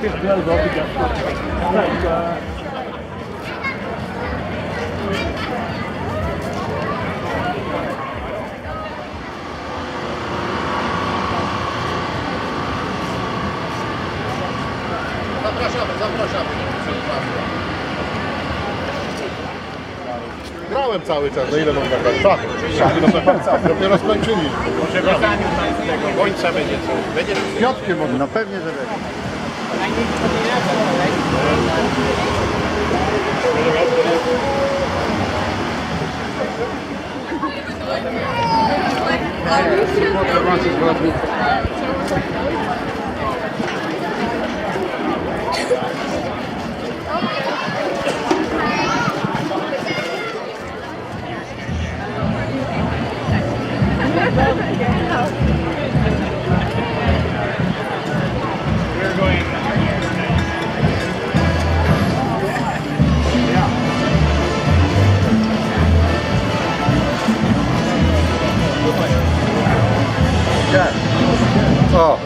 Festiwal było Zapraszamy. Grałem cały czas, no ile mam nagrać? Szach. Dopiero skończyli. Może wracaniu tam z tego gońca będzie coś. Będzie Z Piotrkiem może. No pewnie, że będzie. O!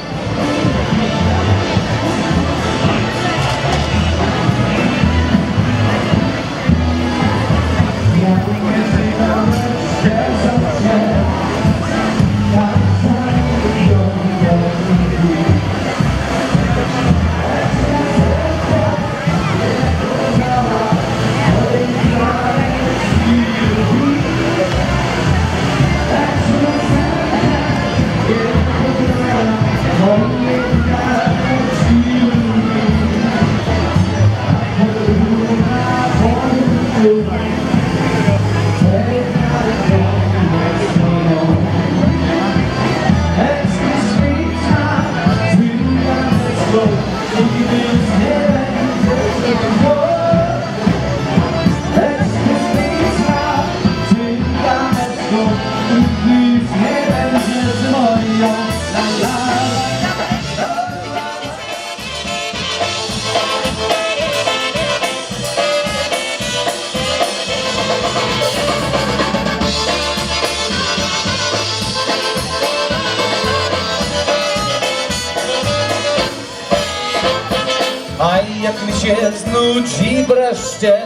A jak mi się znudzi wreszcie,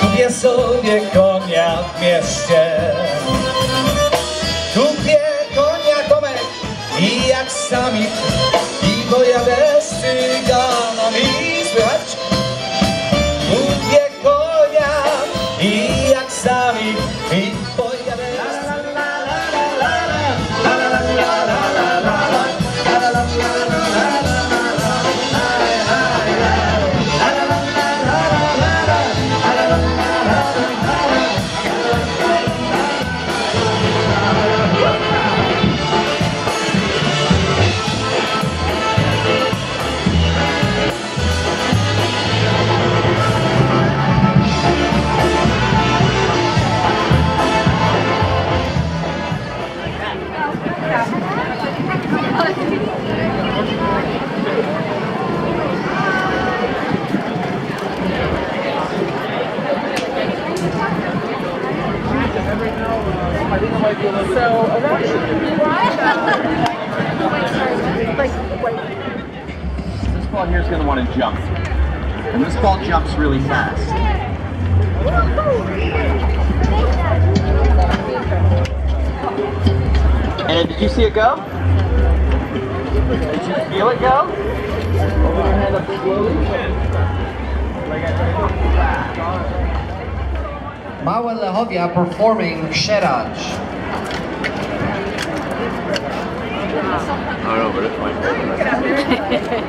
kupię sobie konia w mieście. Kupię konia Tomek i jak samik i pojadę z cyganami słychać. Kupię konia i jak samik i pojadę z This ball here is going to want to jump. And this ball jumps really fast. And did you see it go? Did you feel it go? Open your hand up slowly. Małe Lechowia performing Sheraj. I don't know, but it's my favorite.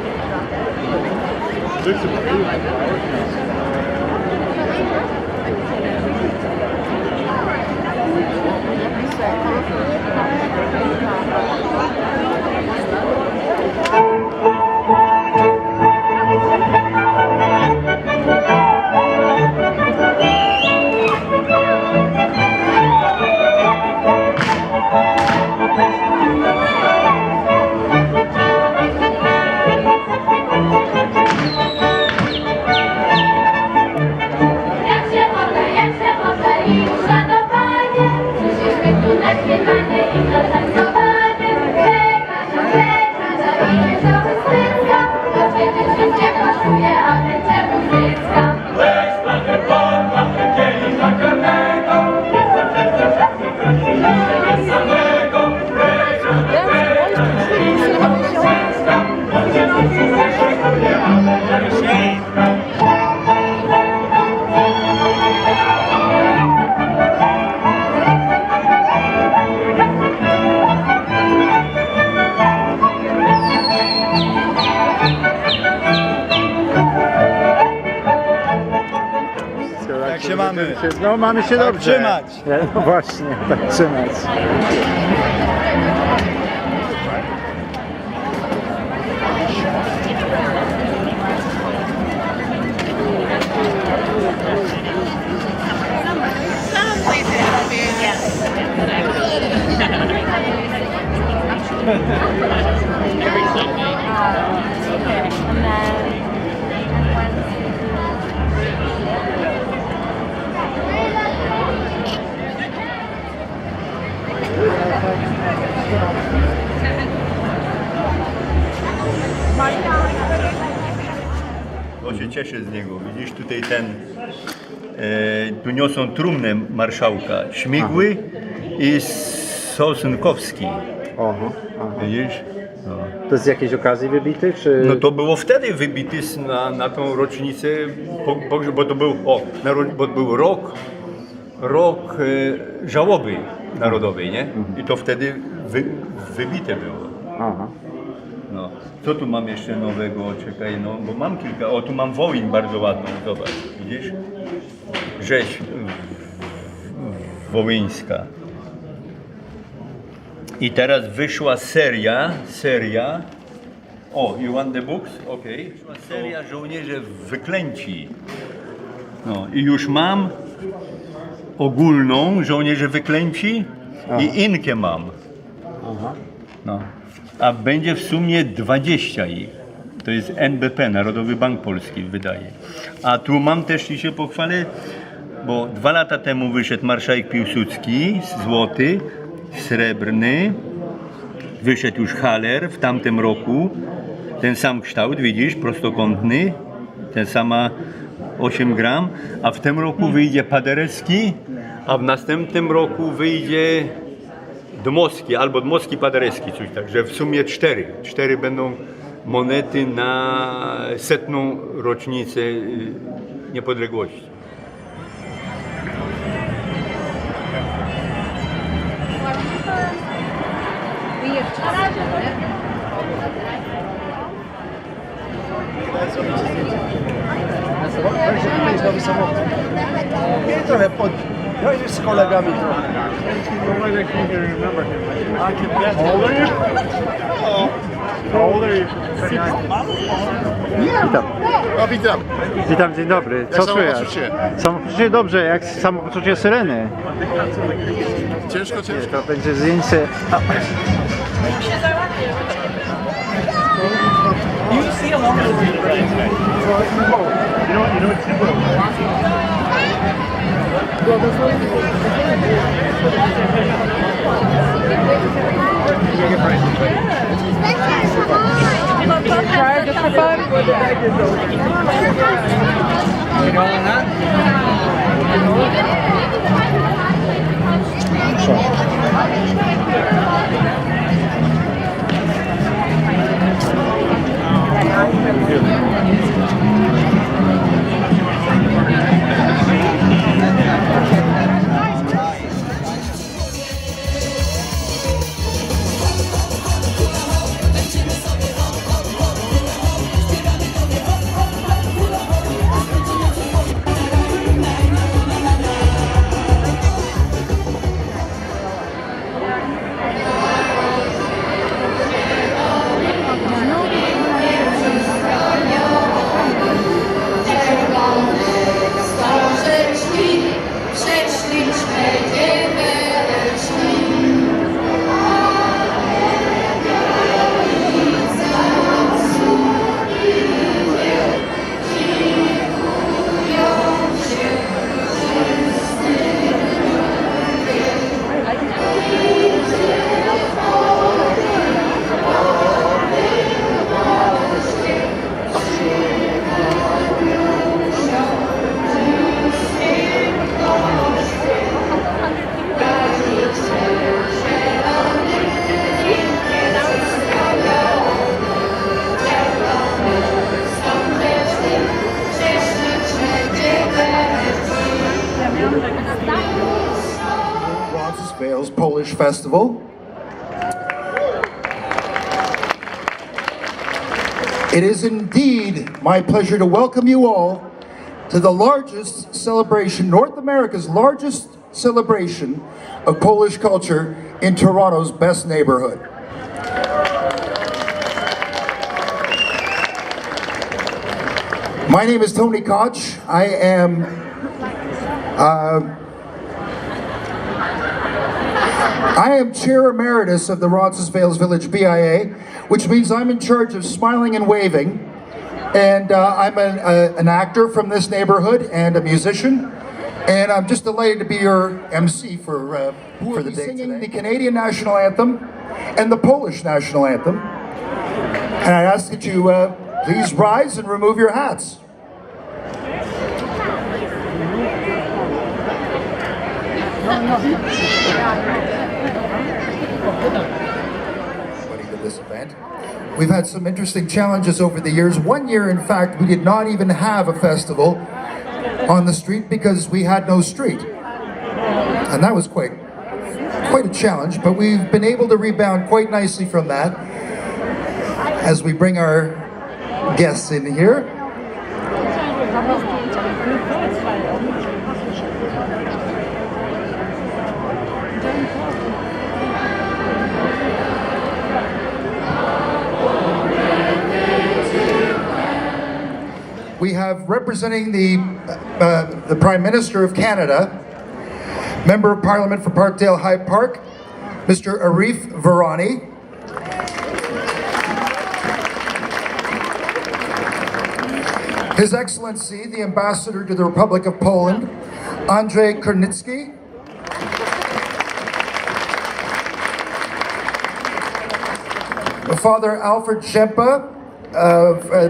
Śpiewanie i to tańcowanie, czeka się, czeka, zanim się cały świat. No mamy się dobrze. trzymać. No właśnie, tak trzymać. No się cieszę z niego. Widzisz tutaj tu niosą trumnę marszałka. Śmigły i Sosnkowski. Oho, aha. Widzisz? No. To z jakiejś okazji wybity, czy... No to było wtedy wybity na tą rocznicę, bo to był, bo był rok żałoby narodowej, nie? I to wtedy wybite było. Aha. No. Co tu mam jeszcze nowego? Czekaj, no, bo mam kilka. O, tu mam wołin bardzo ładną, zobacz, widzisz? Rzeź wołyńska. I teraz wyszła seria. O, you want the books? Okej. Wyszła seria żołnierze wyklęci. No i już mam ogólną żołnierze wyklęci i inkę mam. Aha. No. A będzie w sumie 20 ich. To jest NBP, Narodowy Bank Polski wydaje. A tu mam też i się pochwalę, bo 2 lata temu wyszedł marszałek Piłsudski, złoty, srebrny. Wyszedł już Haller w tamtym roku. Ten sam kształt, widzisz, prostokątny. Ten sama 8 gram. A w tym roku wyjdzie Paderewski, a w następnym roku wyjdzie Dmowski, albo Dmowski Paderewski, coś tak, że w sumie 4. 4 będą monety na 100. rocznicę niepodległości. Nowy samochód. I trochę no i z kolegami trochę. Witam. O, witam. Witam, dzień dobry. Co Jak czujesz? samopoczucie? Samopoczucie dobrze, jak samopoczucie Syreny. Ciężko. To będzie zdjęcie. Try just for fun. Roncesvalles Polish Festival. It is indeed my pleasure to welcome you all to the largest celebration, North America's largest celebration of Polish culture in Toronto's best neighborhood. My name is Tony Koch. I am Chair Emeritus of the Roncesvalles Village BIA, which means I'm in charge of smiling and waving. And I'm an actor from this neighborhood and a musician. And I'm just delighted to be your MC for the day singing today. The Canadian National Anthem and the Polish National Anthem. And I ask that you please rise and remove your hats. To this event. We've had some interesting challenges over the years. One year, in fact, we did not even have a festival on the street because we had no street. And that was quite a challenge, but we've been able to rebound quite nicely from that as we bring our guests in here. We have representing the Prime Minister of Canada, Member of Parliament for Parkdale High Park, Mr. Arif Virani. His Excellency, the Ambassador to the Republic of Poland, Andrzej Kornicki. Father Alfred Shempa,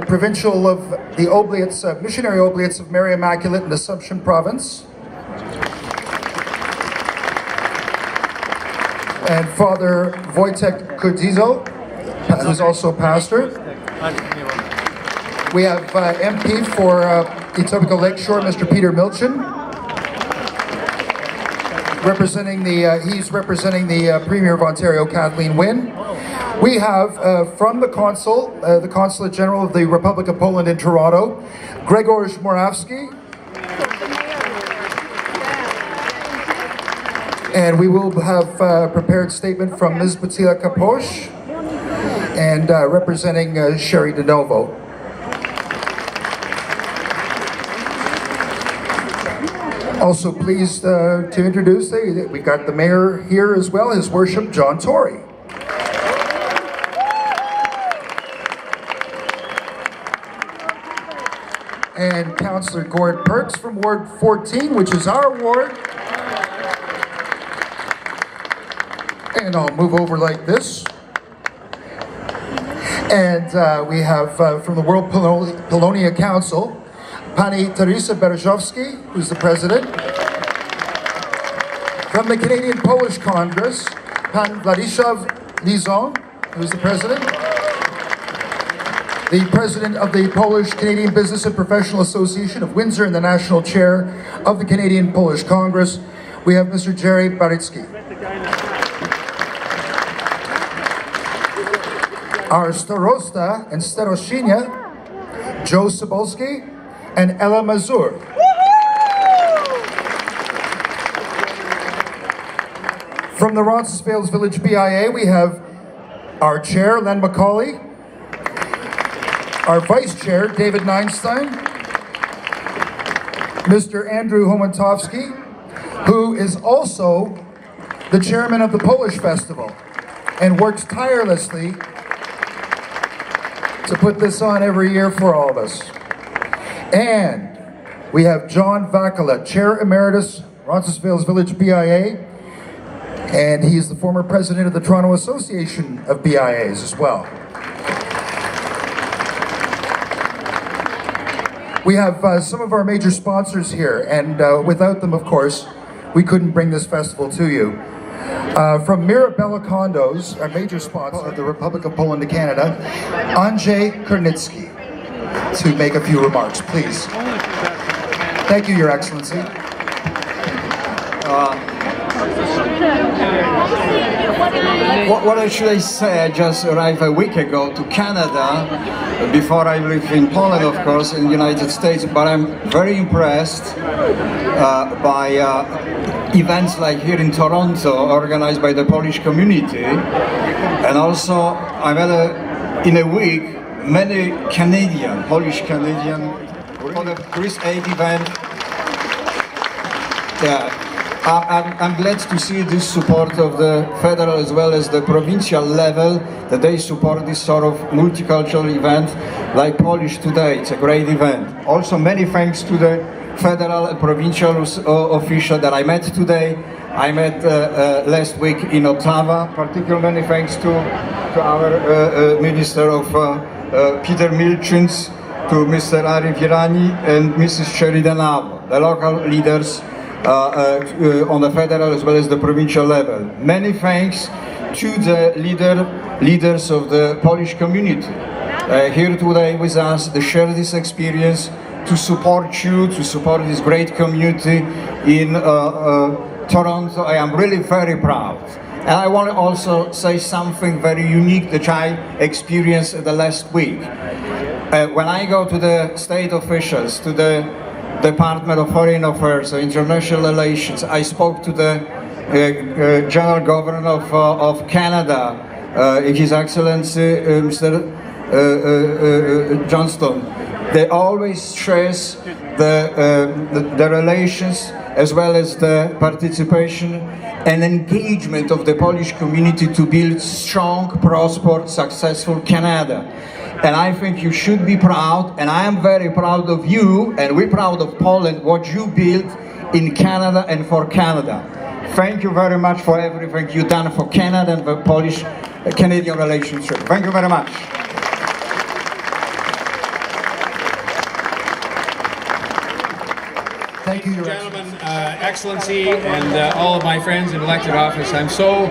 provincial of the Oblates, Missionary Oblates of Mary Immaculate in Assumption Province. And Father Wojtek Kudzizo, who's also pastor. We have MP for Etobicoke Lakeshore, Mr. Peter Milchin. He's representing the Premier of Ontario, Kathleen Wynne. We have from the Consulate General of the Republic of Poland in Toronto, Grzegorz Morawski. And we will have a prepared statement from Ms. Batila Kaposh and representing Sherry DeNovo. Also pleased to introduce, we've got the Mayor here as well, His Worship John Tory. And Councillor Gord Perks from Ward 14, which is our ward. And I'll move over like this. And we have from the World Polonia Council, Pani Teresa Berezowski, who's the president. From the Canadian Polish Congress, Pan Władysław Lizon, who's the president. The president of the Polish Canadian Business and Professional Association of Windsor and the national chair of the Canadian Polish Congress. We have Mr. Jerry Barycki. Our Starosta and Staroshinia, Joe Sobolski and Ella Mazur. From the Roncesvalles Village BIA, we have our chair, Len McCauley, our vice chair, David Neinstein, Mr. Andrew Homantovsky, who is also the chairman of the Polish Festival and works tirelessly to put this on every year for all of us. And we have John Vakala, Chair Emeritus, Roncesvalles Village BIA, and he is the former president of the Toronto Association of BIAs as well. We have some of our major sponsors here, and without them, of course, we couldn't bring this festival to you. From Mirabella Condos, our major sponsor of the Republic of Poland to Canada, Andrzej Kornicki, to make a few remarks, please. Thank you, Your Excellency. what should I say? I just arrived a week ago to Canada. Before I lived in Poland, of course, in the United States. But I'm very impressed by events like here in Toronto, organized by the Polish community. And also, I met in a week many Polish Canadian, for the Chris Aid event. Yeah. I'm glad to see this support of the federal as well as the provincial level, that they support this sort of multicultural event like Polish Today. It's a great event. Also, many thanks to the federal and provincial official that I met today. I met last week in Ottawa. Particularly many thanks to our Minister of Peter Milczyns, to Mr. Ari Virani and Mrs. Sheridanavo, the local leaders on the federal as well as the provincial level. Many thanks to the leaders of the Polish community here today with us, to share this experience, to support you, to support this great community in Toronto. I am really very proud. And I want to also say something very unique that I experienced the last week. When I go to the state officials, to the Department of Foreign Affairs, International Relations, I spoke to the General Governor of Canada, His Excellency Mr. Johnston. They always stress the relations as well as the participation and engagement of the Polish community to build strong, prosperous, successful Canada. And I think you should be proud, and I am very proud of you, and we're proud of Poland, what you built in Canada and for Canada. Thank you very much for everything you've done for Canada and the Polish-Canadian relationship. Thank you very much. Thank you, Your Gentlemen, Excellency, and all of my friends in elected office, I'm so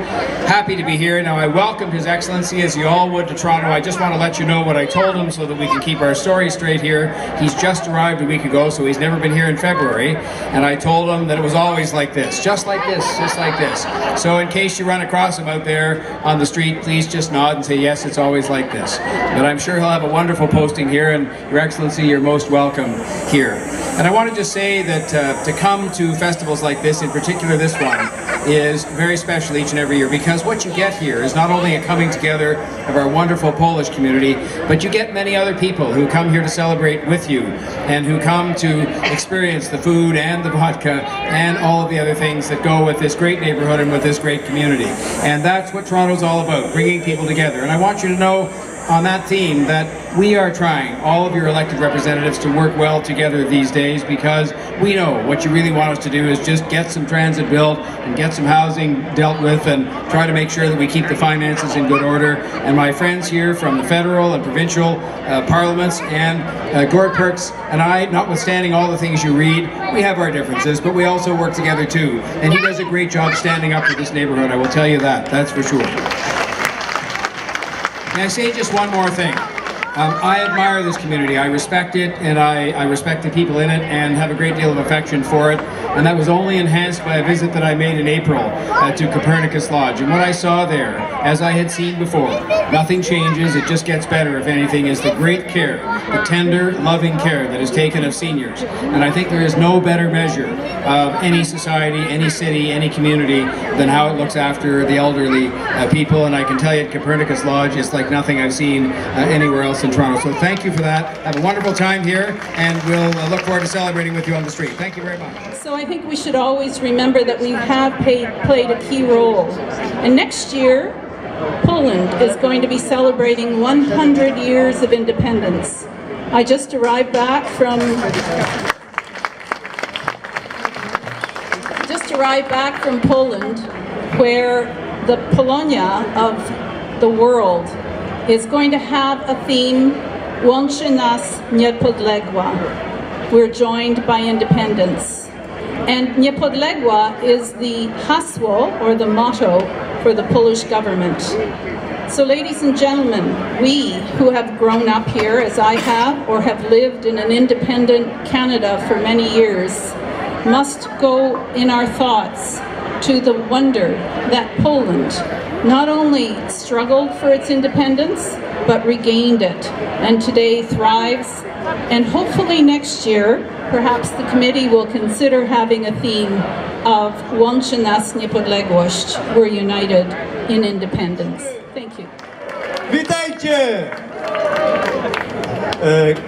happy to be here. Now, I welcomed His Excellency, as you all would, to Toronto. I just want to let you know what I told him so that we can keep our story straight here. He's just arrived a week ago, so he's never been here in February, and I told him that it was always like this, just like this, just like this. So in case you run across him out there on the street, please just nod and say, yes, it's always like this. But I'm sure he'll have a wonderful posting here, and Your Excellency, you're most welcome here. And I want to just say that to come to festivals like this, in particular this one, is very special each and every year, because what you get here is not only a coming together of our wonderful Polish community, but you get many other people who come here to celebrate with you and who come to experience the food and the vodka and all of the other things that go with this great neighborhood and with this great community. And that's what Toronto's all about, bringing people together. And I want you to know on that theme that we are trying, all of your elected representatives, to work well together these days, because we know what you really want us to do is just get some transit built and get some housing dealt with and try to make sure that we keep the finances in good order. And my friends here from the federal and provincial parliaments and Gord Perks and I, notwithstanding all the things you read, we have our differences, but we also work together too. And he does a great job standing up for this neighborhood, I will tell you that, that's for sure. Can I say just one more thing? I admire this community, I respect it, and I respect the people in it and have a great deal of affection for it. And that was only enhanced by a visit that I made in April to Copernicus Lodge. And what I saw there, as I had seen before, nothing changes, it just gets better, if anything, is the great care, the tender, loving care that is taken of seniors. And I think there is no better measure of any society, any city, any community than how it looks after the elderly people. And I can tell you at Copernicus Lodge, it's like nothing I've seen anywhere else in Toronto. So thank you for that. Have a wonderful time here, and we'll look forward to celebrating with you on the street. Thank you very much. So I think we should always remember that we have played a key role. And next year, Poland is going to be celebrating 100 years of independence. I just arrived back from Poland, where the Polonia of the world is going to have a theme, Łączy nas niepodległa. We're joined by independence. And niepodległa is the hasło, or the motto, for the Polish government. So ladies and gentlemen, we who have grown up here, as I have, or have lived in an independent Canada for many years, must go in our thoughts to the wonder that Poland not only struggled for its independence, but regained it, and today thrives. And hopefully next year, perhaps the committee will consider having a theme of Łączy nas niepodległość, we're united in independence. Thank you. Witajcie!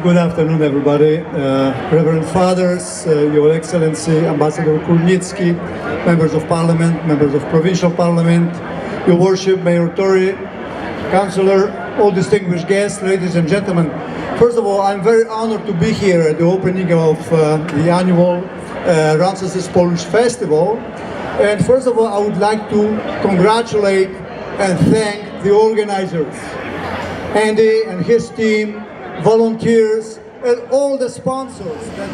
Good afternoon, everybody. Reverend Fathers, Your Excellency, Ambassador Kulnicki, members of Parliament, members of Provincial Parliament, Your Worship, Mayor Tory, Councillor, all distinguished guests, ladies and gentlemen. First of all, I'm very honored to be here at the opening of the annual Roncesvalles Polish Festival. And first of all, I would like to congratulate and thank the organizers, Andy and his team, volunteers, and all the sponsors that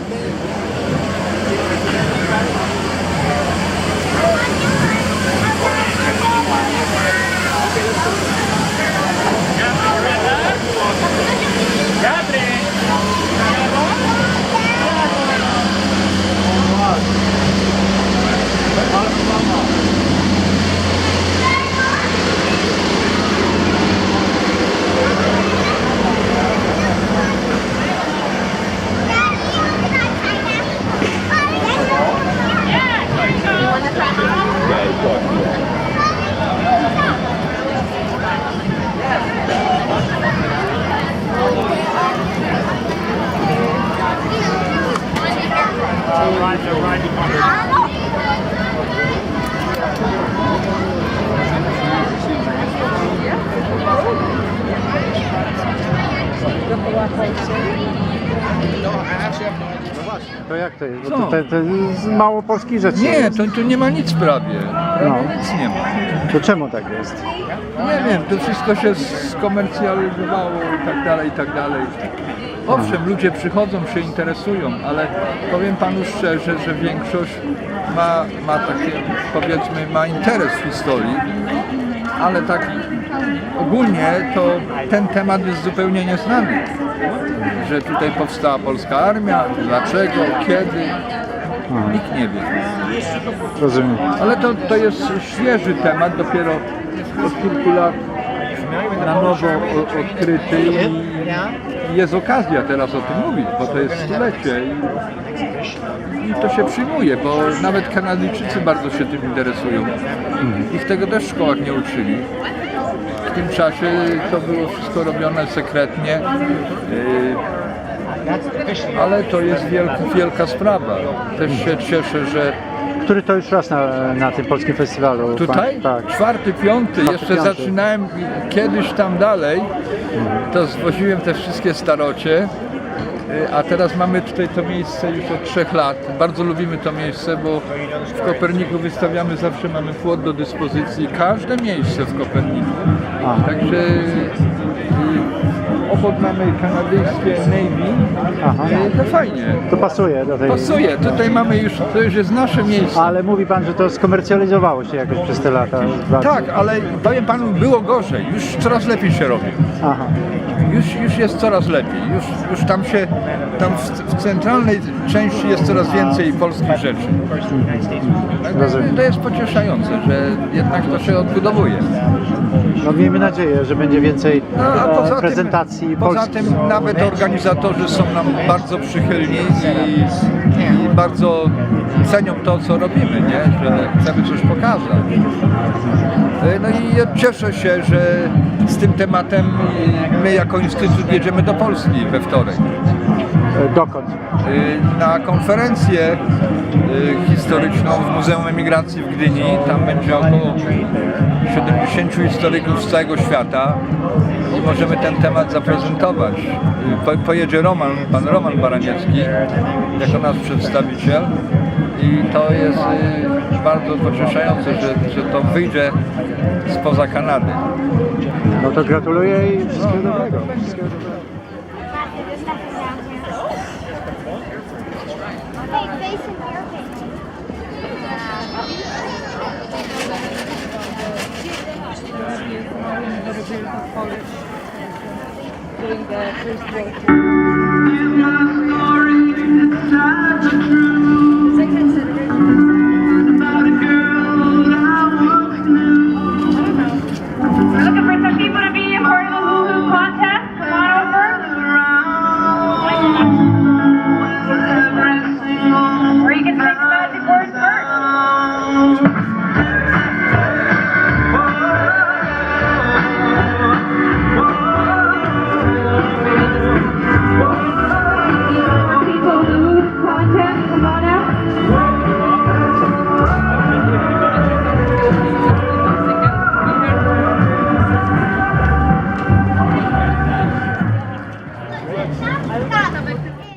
To jak to jest? Bo to jest mało polskich rzeczy. Nie, tu nie ma nic prawie. Nic nie ma. To czemu tak jest? Nie wiem, to wszystko się skomercjalizowało i tak dalej, i tak dalej. Owszem, ludzie przychodzą, się interesują, ale powiem panu szczerze, że większość ma takie, powiedzmy, ma interes w historii, ale tak ogólnie to ten temat jest zupełnie nieznany. Że tutaj powstała polska armia, dlaczego, kiedy, nikt nie wie. Rozumiem. Ale to jest świeży temat, dopiero od kilku lat na nowo odkryty i jest okazja teraz o tym mówić, bo to jest stulecie i to się przyjmuje, bo nawet Kanadyjczycy bardzo się tym interesują. Ich tego też w szkołach nie uczyli. W tym czasie to było wszystko robione sekretnie, ale to jest wielka sprawa. Też się cieszę, że... Który to już raz na tym polskim festiwalu? Tutaj? Tak. 4., 5. Jeszcze zaczynałem kiedyś tam dalej, to zwoziłem te wszystkie starocie, a teraz mamy tutaj to miejsce już od 3 lat. Bardzo lubimy to miejsce, bo w Koperniku wystawiamy, zawsze mamy płot do dyspozycji, każde miejsce w Koperniku. Także obok mamy kanadyjskie Navy, to fajnie. To pasuje do tej... Pasuje, tutaj mamy już, to już jest nasze miejsce. Ale mówi pan, że to skomercjalizowało się jakoś przez te lata. Tak, ale powiem panu, było gorzej, już coraz lepiej się robi. Już jest coraz lepiej, już tam w centralnej części jest coraz więcej polskich rzeczy. To jest pocieszające, że jednak to się odbudowuje. No miejmy nadzieję, że będzie więcej prezentacji Poza tym nawet organizatorzy są nam bardzo przychylni i bardzo cenią to, co robimy, nie? Że chcemy coś pokazać. No i ja cieszę się, że z tym tematem my jako Instytut jedziemy do Polski we wtorek. Dokąd? Na konferencję historyczną w Muzeum Emigracji w Gdyni. Tam będzie około 70 historyków z całego świata i możemy ten temat zaprezentować. Pojedzie pan Roman Baraniecki jako nasz przedstawiciel i to jest bardzo pocieszające, że to wyjdzie spoza Kanady. No to gratuluję i wszystkiego dobrego. About a girl Tak.